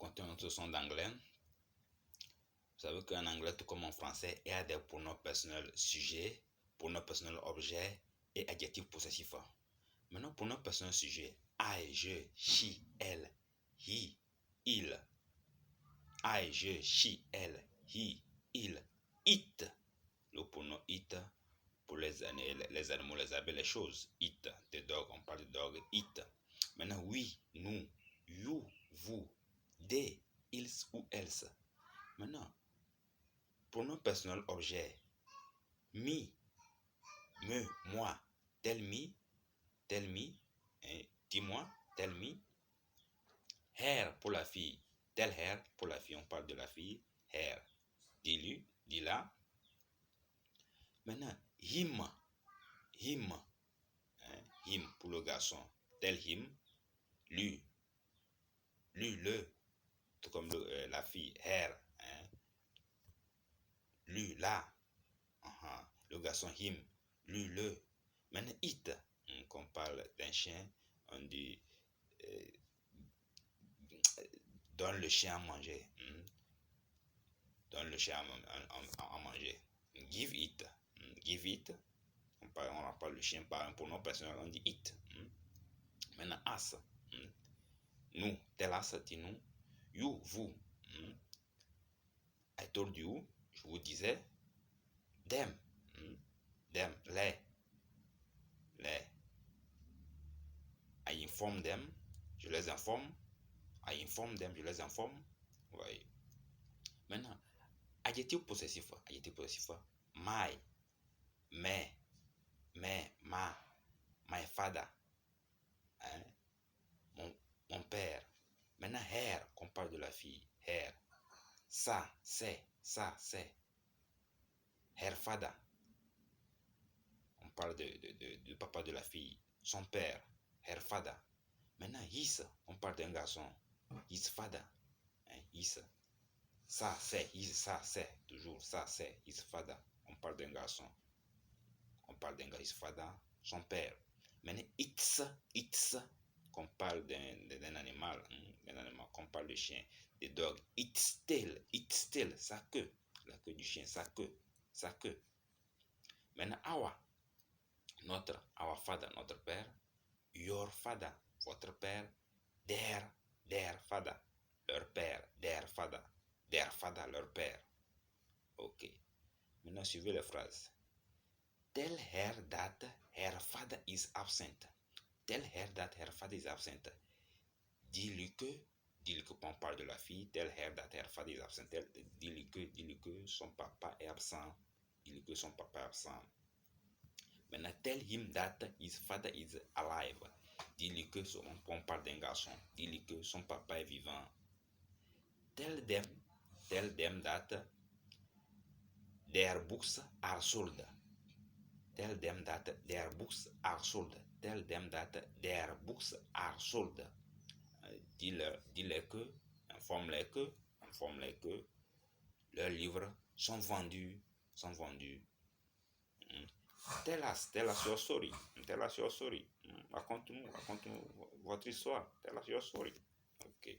compter notre son d'anglais. Vous savez qu'en anglais, tout comme en français, il y a des pronoms personnels sujet, pronoms personnels objet et adjectifs possessifs. Maintenant, pronoms personnels sujet, I, je, she, elle, he, il. I, je, she, elle, he, il. It. Le pronom it pour les animaux, les abeilles, les choses. It. The dog, on parle de dog, it. Maintenant, oui, nous, you, vous, they, ils ou elles. Maintenant, pronom personnel objet. Me, me, moi. Tell me, dis-moi, tell me. Her pour la fille. Tell her pour la fille, on parle de la fille. Her. Dis-lui, dis-la. Maintenant, him, him pour le garçon. Tell him, lui, le, tout comme la fille. Her, lui, la. Le garçon, him, lui, le. Maintenant, it, quand on parle d'un chien, on dit donne le chien à manger. Donne le chien à manger. Give it. Give it. On parle le chien par un pronom personnel, on dit it. Maintenant, us. Nous. Tell us, dis-nous. You, vous. I told you, je vous disais. Them. Them, les. I inform them, je les informe. I inform them, je les informe. Oui. Maintenant, adjectif possessif. My, mes, ma, my father. Mon père. Maintenant, her, qu'on parle de la fille. Her. Ça, c'est. Her father. On parle du papa de la fille. Son père. Her father. Maintenant, his, on parle d'un garçon. His father. His. Ça, c'est. Toujours, ça, c'est. His father. On parle d'un garçon. On parle d'un gars, his father. Son père. Maintenant, it's, qu'on parle d'un animal. Qu'on parle de chien. Des dogs. It's tail. Sa queue. La queue du chien. Sa queue. Maintenant, our father, notre père. Your father, votre père. Their father, leur père. Their father, leur père. Ok. Maintenant, suivez les phrases. Tell her that her father is absent. Tell her that her father is absent. Dis-lui que on parle de la fille. Tell her that her father is absent. Dis-lui que son papa est absent. Maintenant, tell him that his father is alive. Dis-lui que on parle d'un garçon. Dis-lui que son papa est vivant. Tell them that their books are sold. Tell them that their books are sold. Tell them that their books are sold. Dis-leur que, informe-les que leurs livres sont vendus. Tell us your story. Raconte-nous votre histoire. Tell us your story. Ok.